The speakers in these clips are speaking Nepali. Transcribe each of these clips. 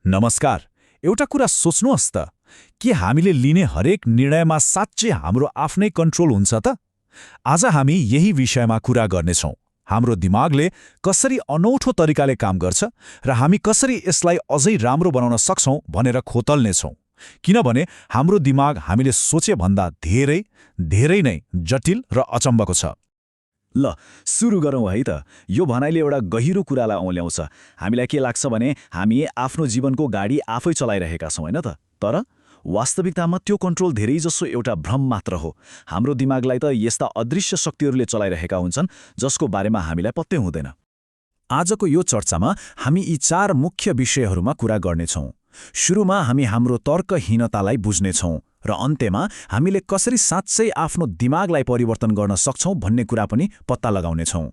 नमस्कार। एउटा कुरा सोच्नुहोस् त, के हामीले लिने हरेक निर्णयमा साँच्चै हाम्रो आफ्नै कन्ट्रोल हुन्छ त? आज हामी यही विषयमा कुरा गर्नेछौँ। हाम्रो दिमागले कसरी अनौठो तरिकाले काम गर्छ र हामी कसरी यसलाई अझै राम्रो बनाउन सक्छौँ भनेर खोतल्नेछौँ। किनभने हाम्रो दिमाग हामीले सोचेभन्दा धेरै धेरै नै जटिल र अचम्मको छ। ल सुरु गरौँ है त। यो भनाइले एउटा गहिरो कुरालाई औल्याउँछ। हामीलाई के लाग्छ भने हामी आफ्नो जीवनको गाडी आफै चलाइरहेका छौँ, होइन त? तर वास्तविकतामा त्यो कन्ट्रोल धेरैजसो एउटा भ्रम मात्र हो। हाम्रो दिमागलाई त यस्ता अदृश्य शक्तिहरूले चलाइरहेका हुन्छन् जसको बारेमा हामीलाई पत्तै हुँदैन। आजको यो चर्चामा हामी यी 4 मुख्य विषयहरूमा कुरा गर्नेछौँ। सुरुमा हामी हाम्रो तर्कहीनतालाई बुझ्नेछौँ र अन्त्यमा हामीले कसरी साँच्चै आफ्नो दिमागलाई परिवर्तन गर्न सक्छौँ भन्ने कुरा पनि पत्ता लगाउनेछौँ।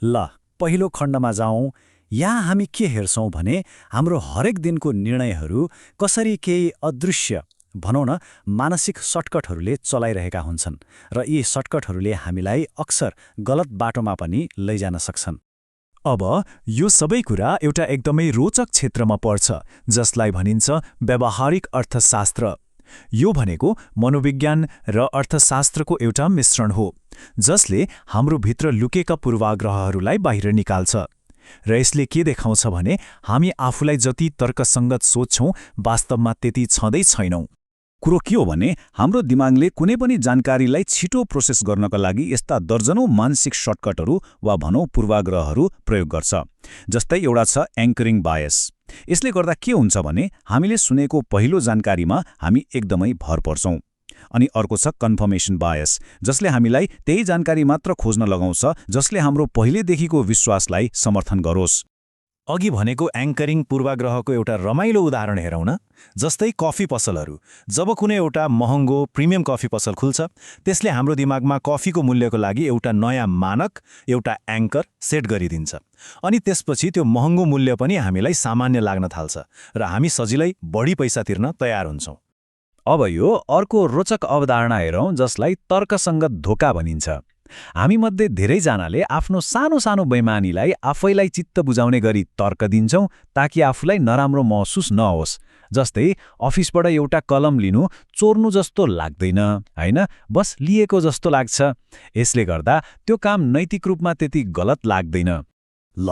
ल पहिलो खण्डमा जाउँ। यहाँ हामी के हेर्छौँ भने हाम्रो हरेक दिनको निर्णयहरू कसरी केही अदृश्य, भनौँ न मानसिक सर्टकटहरूले चलाइरहेका हुन्छन् र यी सर्टकटहरूले हामीलाई अक्सर गलत बाटोमा पनि लैजान सक्छन्। अब यो सबै कुरा एउटा एकदमै रोचक क्षेत्रमा पर्छ जसलाई भनिन्छ व्यावहारिक अर्थशास्त्र। यो भनेको मनोविज्ञान र अर्थशास्त्रको एउटा मिश्रण हो जसले हाम्रो भित्र लुकेका पूर्वाग्रहहरूलाई बाहिर निकाल्छ। र यसले के देखाउँछ भने हामी आफूलाई जति तर्कसङ्गत सोच्छौँ वास्तवमा त्यति छँदै छैनौँ। कुरो के हो भने हाम्रो दिमागले कुनै पनि जानकारीलाई छिटो प्रोसेस गर्नका लागि यस्ता दर्जनौं मानसिक सर्टकटहरू वा भनौँ पूर्वाग्रहहरू प्रयोग गर्छ। जस्तै एउटा छ एङ्करिङ बायस। यसले गर्दा के हुन्छ भने हामीले सुनेको पहिलो जानकारीमा हामी एकदमै भर पर्छौँ। अनि अर्को छ कन्फर्मेसन बायस, जसले हामीलाई त्यही जानकारी मात्र खोज्न लगाउँछ जसले हाम्रो पहिलेदेखिको विश्वासलाई समर्थन गरोस्। अघि भनेको एङ्करिङ पूर्वाग्रहको एउटा रमाइलो उदाहरण हेरौँ न। जस्तै कफी पसलहरू। जब कुनै एउटा महँगो प्रिमियम कफी पसल खुल्छ, त्यसले हाम्रो दिमागमा कफीको मूल्यको लागि एउटा नयाँ मानक, एउटा एङ्कर सेट गरिदिन्छ। अनि त्यसपछि त्यो महँगो मूल्य पनि हामीलाई सामान्य लाग्न थाल्छ र हामी सजिलै बढी पैसा तिर्न तयार हुन्छौँ। अब यो अर्को रोचक अवधारणा हेरौँ जसलाई तर्कसङ्गत धोका भनिन्छ। हामीमध्ये धेरैजनाले आफ्नो सानो सानो बेइमानीलाई आफैलाई चित्त बुझाउने गरी तर्क दिन्छौँ ताकि आफूलाई नराम्रो महसुस नहोस्। जस्तै अफिसबाट एउटा कलम लिनु चोर्नु जस्तो लाग्दैन, होइन, बस लिएको जस्तो लाग्छ। यसले गर्दा त्यो काम नैतिक रूपमा त्यति गलत लाग्दैन। ल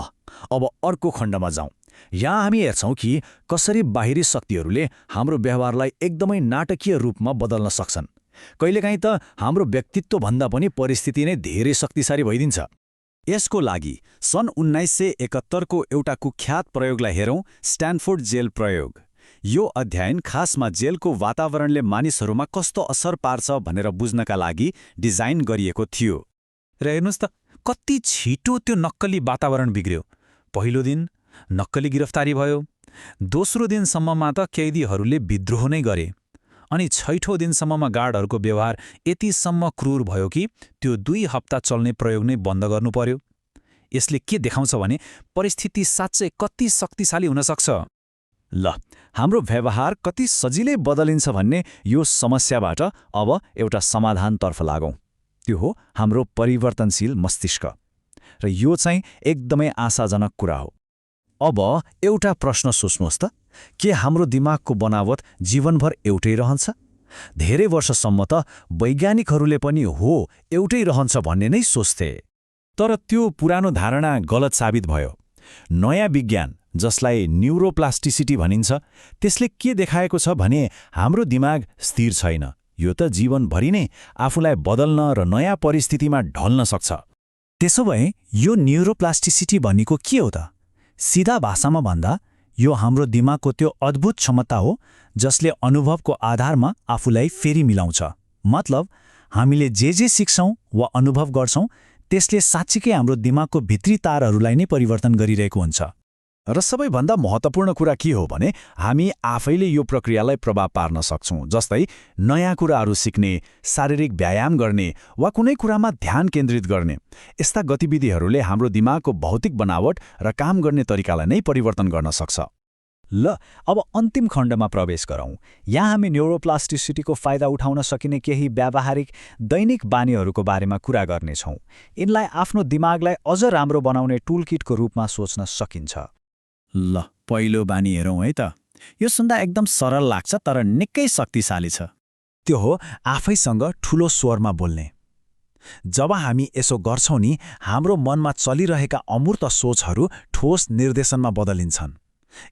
अब अर्को खण्डमा जाउँ। यहाँ हामी हेर्छौँ कि कसरी बाहिरी शक्तिहरूले हाम्रो व्यवहारलाई एकदमै नाटकीय रूपमा बदल्न सक्छन्। कहिलेकाहीँ त हाम्रो व्यक्तित्वभन्दा पनि परिस्थिति नै धेरै शक्तिशाली भइदिन्छ। यसको लागि सन् 1971 को एउटा कुख्यात प्रयोगलाई हेरौँ, स्ट्यानफोर्ड जेल प्रयोग। यो अध्ययन खासमा जेलको वातावरणले मानिसहरूमा कस्तो असर पार्छ भनेर बुझ्नका लागि डिजाइन गरिएको थियो। र हेर्नुहोस् त कति छिटो त्यो नक्कली वातावरण बिग्रियो। पहिलो दिन नक्कली गिरफ्तारी भयो। दोस्रो दिनसम्ममा त कैदीहरूले विद्रोह नै गरे। अनि छैठौं दिनसम्ममा गार्डहरूको व्यवहार यतिसम्म क्रूर भयो कि त्यो 2 हप्ता चल्ने प्रयोग नै बन्द गर्नु पर्यो। यसले के देखाउँछ भने परिस्थिति साँच्चै कति शक्तिशाली हुन सक्छ। ल हाम्रो व्यवहार कति सजिलै बदलिन्छ भन्ने यो समस्याबाट अब एउटा समाधानतर्फ लागौँ। त्यो हो हाम्रो परिवर्तनशील मस्तिष्क। र यो चाहिँ एकदमै आशाजनक कुरा हो। अब एउटा प्रश्न सोच्नुहोस् त, के हाम्रो दिमागको बनावट जीवनभर एउटै रहन्छ? धेरै वर्षसम्म त वैज्ञानिकहरूले पनि हो एउटै रहन्छ भन्ने नै सोच्थे। तर त्यो पुरानो धारणा गलत साबित भयो। नयाँ विज्ञान, जसलाई न्युरोप्लास्टिसिटी भनिन्छ, त्यसले के देखाएको छ भने हाम्रो दिमाग स्थिर छैन। यो त जीवनभरि नै आफूलाई बदल्न र नयाँ परिस्थितिमा ढल्न सक्छ। त्यसो भए यो न्युरोप्लास्टिसिटी भनेको के हो त? सिधा भाषामा भन्दा यो हाम्रो दिमागको त्यो अद्भुत क्षमता हो जसले अनुभवको आधारमा आफूलाई फेरि मिलाउँछ। मतलब हामीले जे सिक्छौँ वा अनुभव गर्छौँ त्यसले साँच्चीकै हाम्रो दिमागको भित्री तारहरूलाई नै परिवर्तन गरिरहेको हुन्छ। र सबैभन्दा महत्त्वपूर्ण कुरा के हो भने हामी आफैले यो प्रक्रियालाई प्रभाव पार्न सक्छौँ। जस्तै नयाँ कुराहरू सिक्ने, शारीरिक व्यायाम गर्ने वा कुनै कुरामा ध्यान केन्द्रित गर्ने। यस्ता गतिविधिहरूले हाम्रो दिमागको भौतिक बनावट र काम गर्ने तरिकालाई नै परिवर्तन गर्न सक्छ। ल अब अन्तिम खण्डमा प्रवेश गरौँ। यहाँ हामी न्युरोप्लास्टिसिटीको फाइदा उठाउन सकिने केही व्यावहारिक दैनिक बानीहरूको बारेमा कुरा गर्नेछौँ। यिनलाई आफ्नो दिमागलाई अझ राम्रो बनाउने टुलकिटको रूपमा सोच्न सकिन्छ। ल पहिलो बानी हेरौँ है त। यो सुन्दा एकदम सरल लाग्छ तर निकै शक्तिशाली छ। त्यो हो आफैसँग ठूलो स्वरमा बोल्ने। जब हामी यसो गर्छौं नि, हाम्रो मनमा चलिरहेका अमूर्त सोचहरू ठोस निर्देशनमा बदलिन्छन्।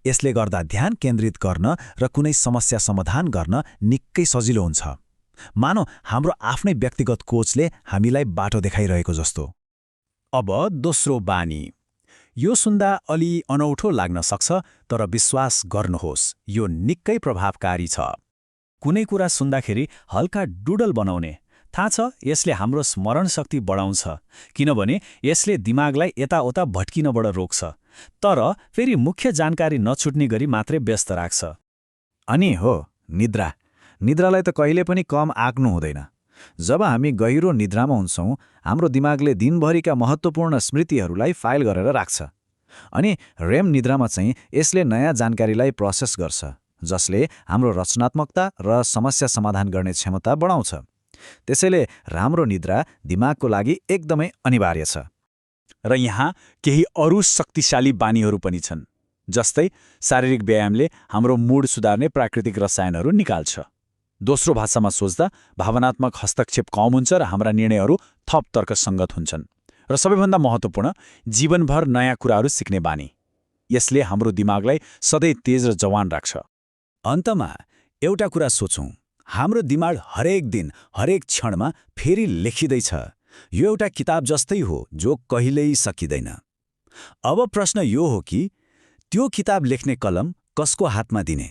यसले गर्दा ध्यान केन्द्रित गर्न र कुनै समस्या समाधान गर्न निकै सजिलो हुन्छ। मानौ हाम्रो आफ्नै व्यक्तिगत कोचले हामीलाई बाटो देखाइरहेको जस्तो। अब दोस्रो बानी। यो सुन्दा अलि अनौठो लाग्न सक्छ, तर विश्वास गर्नुहोस्, यो निकै प्रभावकारी छ। कुनै कुरा सुन्दाखेरि हल्का डुडल बनाउने। थाहा छ, यसले हाम्रो स्मरण शक्ति बढाउँछ, किनभने यसले दिमागलाई यताउता भट्किनबाट रोक्छ, तर फेरि मुख्य जानकारी नछुट्ने गरी मात्रै व्यस्त राख्छ। अनि हो निद्रा। निद्रालाई त कहिले पनि कम आँक्नु हुँदैन। जब हामी गहिरो निद्रामा हुन्छौं, हाम्रो दिमागले दिनभरिका महत्त्वपूर्ण स्मृतिहरूलाई फाइल गरेर राख्छ। अनि रेम निद्रामा चाहिँ यसले नयाँ जानकारीलाई प्रोसेस गर्छ, जसले हाम्रो रचनात्मकता र समस्या समाधान गर्ने क्षमता बढाउँछ। त्यसैले राम्रो निद्रा दिमागको लागि एकदमै अनिवार्य छ। र यहाँ केही अरू शक्तिशाली बानीहरू पनि छन्, जस्तै शारीरिक व्यायामले हाम्रो मुड सुधार्ने प्राकृतिक रसायनहरू निकाल्छ। दोस्रो भाषामा सोच्दा भावनात्मक हस्तक्षेप कम हुन्छ र हाम्रा निर्णयहरू थप तर्कसङ्गत हुन्छन्। र सबैभन्दा महत्त्वपूर्ण, जीवनभर नयाँ कुराहरू सिक्ने बानी। यसले हाम्रो दिमागलाई सधैँ तेज र जवान राख्छ। अन्तमा एउटा कुरा सोचौं, हाम्रो दिमाग हरेक दिन हरेक क्षणमा फेरि लेखिँदैछ। यो एउटा किताब जस्तै हो जो कहिल्यै सकिँदैन। अब प्रश्न यो हो कि त्यो किताब लेख्ने कलम कसको हातमा दिने?